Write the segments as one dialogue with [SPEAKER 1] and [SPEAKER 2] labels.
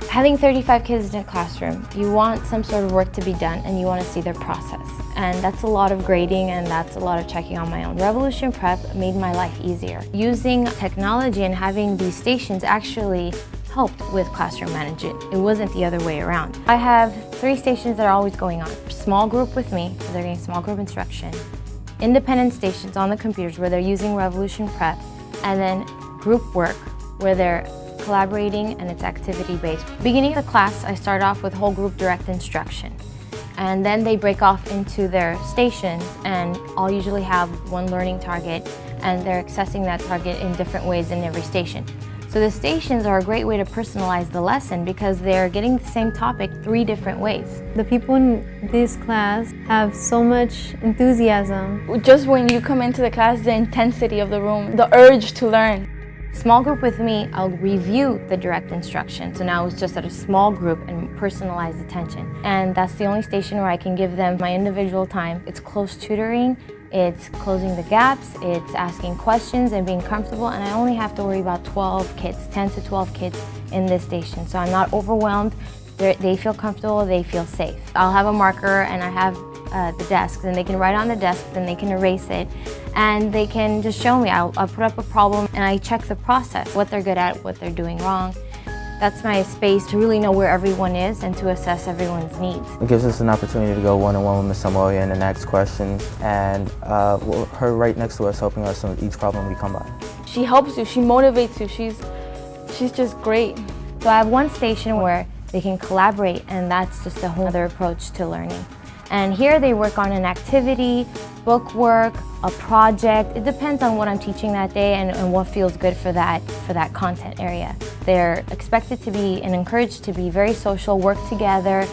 [SPEAKER 1] Having 35 kids in a classroom, you want some sort of work to be done and you want to see their process. And that's a lot of grading and that's a lot of checking on my own. Revolution Prep made my life easier. Using technology and having these stations actually helped with classroom management. It wasn't the other way around. I have 3 stations that are always going on. Small group with me, so they're getting small group instruction. Independent stations on the computers where they're using Revolution Prep. And then group work where they're collaborating and it's activity-based. Beginning of the class, I start off with whole group direct instruction. And then they break off into their stations and I'll usually have one learning target and they're accessing that target in different ways in every station. So the stations are a great way to personalize the lesson because they're getting the same topic 3 different ways.
[SPEAKER 2] The people in this class have so much enthusiasm.
[SPEAKER 3] Just when you come into the class, the intensity of the room, the urge to learn.
[SPEAKER 1] Small group with me, I'll review the direct instruction. So now it's just at a small group and personalized attention. And that's the only station where I can give them my individual time. It's close tutoring, it's closing the gaps, it's asking questions and being comfortable. And I only have to worry about 12 kids, 10 to 12 kids in this station. So I'm not overwhelmed. They feel comfortable, they feel safe. I'll have a marker and I have the desks and they can write on the desk, then they can erase it and they can just show me. I'll put up a problem and I check the process, what they're good at, what they're doing wrong. That's my space to really know where everyone is and to assess everyone's needs.
[SPEAKER 4] It gives us an opportunity to go one-on-one with Ms. Samuelian and ask questions and her right next to us helping us on each problem we come by.
[SPEAKER 3] She helps you, she motivates you, she's just great.
[SPEAKER 1] So I have one station where they can collaborate and that's just a whole other approach to learning. And here they work on an activity, book work, a project. It depends on what I'm teaching that day and what feels good for that content area. They're expected to be and encouraged to be very social, work together,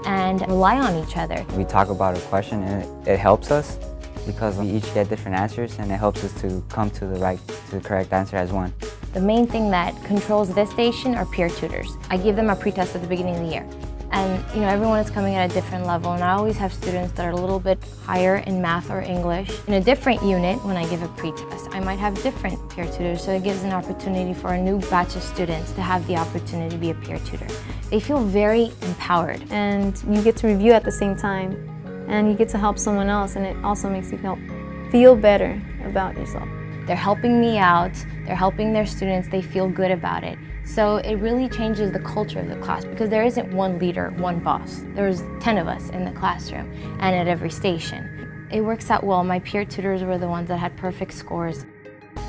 [SPEAKER 1] and rely on each other.
[SPEAKER 5] We talk about a question and it helps us because we each get different answers and it helps us to come to the correct answer as one.
[SPEAKER 1] The main thing that controls this station are peer tutors. I give them a pretest at the beginning of the year. And everyone is coming at a different level and I always have students that are a little bit higher in math or English. In a different unit, when I give a pretest, I might have different peer tutors, so it gives an opportunity for a new batch of students to have the opportunity to be a peer tutor. They feel very empowered.
[SPEAKER 2] And you get to review at the same time and you get to help someone else and it also makes you feel better about yourself.
[SPEAKER 1] They're helping me out, they're helping their students, they feel good about it. So it really changes the culture of the class because there isn't one leader, one boss. There's 10 of us in the classroom and at every station. It works out well. My peer tutors were the ones that had perfect scores.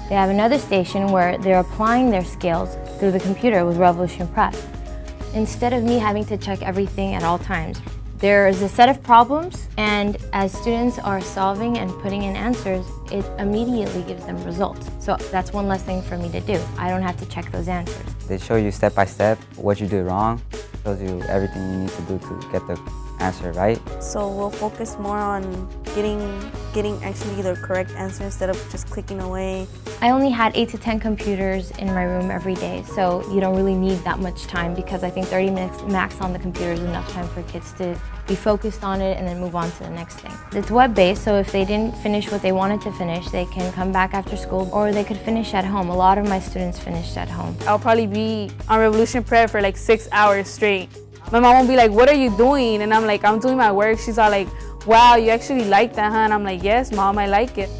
[SPEAKER 1] They have another station where they're applying their skills through the computer with Revolution Prep. Instead of me having to check everything at all times, there is a set of problems and as students are solving and putting in answers, it immediately gives them results. So that's one less thing for me to do. I don't have to check those answers.
[SPEAKER 5] They show you step by step what you did wrong, shows you everything you need to do to get the answer right.
[SPEAKER 6] So we'll focus more on getting actually the correct answer instead of just clicking away.
[SPEAKER 1] I only had 8 to 10 computers in my room every day, so you don't really need that much time because I think 30 minutes max on the computer is enough time for kids to be focused on it and then move on to the next thing. It's web-based, so if they didn't finish what they wanted to finish, they can come back after school or they could finish at home. A lot of my students finished at home.
[SPEAKER 7] I'll probably be on Revolution Prep for like 6 hours straight. My mom will be like, "What are you doing?" And I'm like, "I'm doing my work." She's all like, "Wow, you actually like that, huh?" And I'm like, "Yes, Mom, I like it."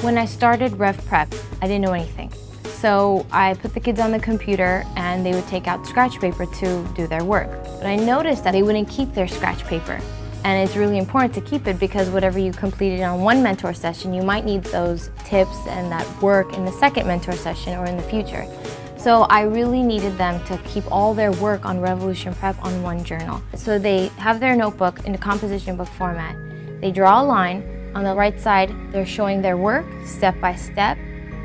[SPEAKER 1] When I started Rev Prep, I didn't know anything. So I put the kids on the computer and they would take out scratch paper to do their work. But I noticed that they wouldn't keep their scratch paper. And it's really important to keep it because whatever you completed on one mentor session, you might need those tips and that work in the second mentor session or in the future. So I really needed them to keep all their work on Revolution Prep on one journal. So they have their notebook in a composition book format. They draw a line. On the right side, they're showing their work step by step.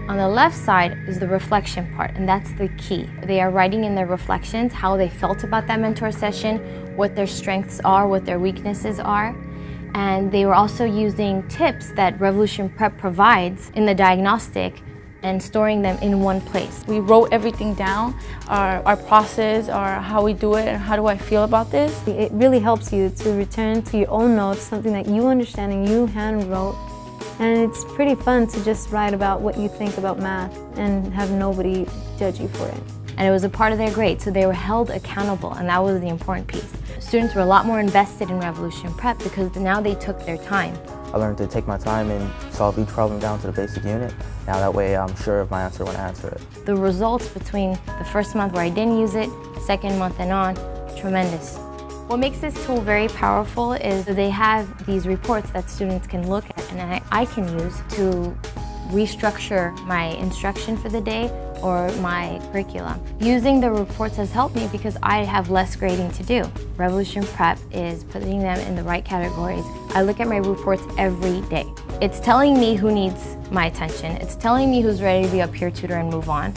[SPEAKER 1] On the left side is the reflection part, and that's the key. They are writing in their reflections how they felt about that mentor session, what their strengths are, what their weaknesses are. And they were also using tips that Revolution Prep provides in the diagnostic and storing them in one place.
[SPEAKER 3] We wrote everything down, our process, or how we do it, and how do I feel about this.
[SPEAKER 2] It really helps you to return to your own notes, something that you understand and you hand wrote. And it's pretty fun to just write about what you think about math and have nobody judge you for it.
[SPEAKER 1] and it was a part of their grade, so they were held accountable, and that was the important piece. Students were a lot more invested in Revolution Prep because now they took their time.
[SPEAKER 4] I learned to take my time and solve each problem down to the basic unit. Now that way I'm sure of my answer when I answer it.
[SPEAKER 1] The results between the first month where I didn't use it, second month and on, tremendous. What makes this tool very powerful is they have these reports that students can look at and I can use to restructure my instruction for the day or my curriculum. Using the reports has helped me because I have less grading to do. Revolution Prep is putting them in the right categories. I look at my reports every day. It's telling me who needs my attention. It's telling me who's ready to be a peer tutor and move on.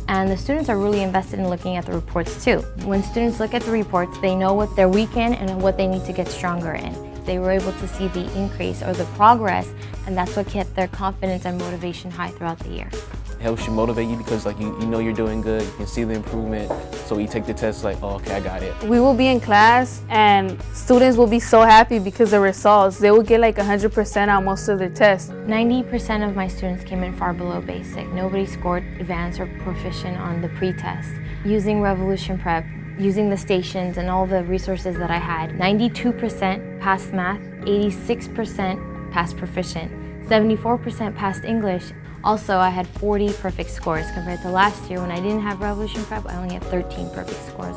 [SPEAKER 1] And the students are really invested in looking at the reports too. When students look at the reports, they know what they're weak in and what they need to get stronger in. They were able to see the increase or the progress, and that's what kept their confidence and motivation high throughout the year.
[SPEAKER 8] It helps you motivate you because like you know you're doing good, you can see the improvement. So when you take the test, like, oh, okay, I got it.
[SPEAKER 7] We will be in class and students will be so happy because the results. They will get like 100% on most of their tests.
[SPEAKER 1] 90% of my students came in far below basic. Nobody scored advanced or proficient on the pre-test. Using Revolution Prep, using the stations and all the resources that I had, 92% passed math, 86% passed proficient, 74% passed English. Also, I had 40 perfect scores compared to last year when I didn't have Revolution Prep, I only had 13 perfect scores.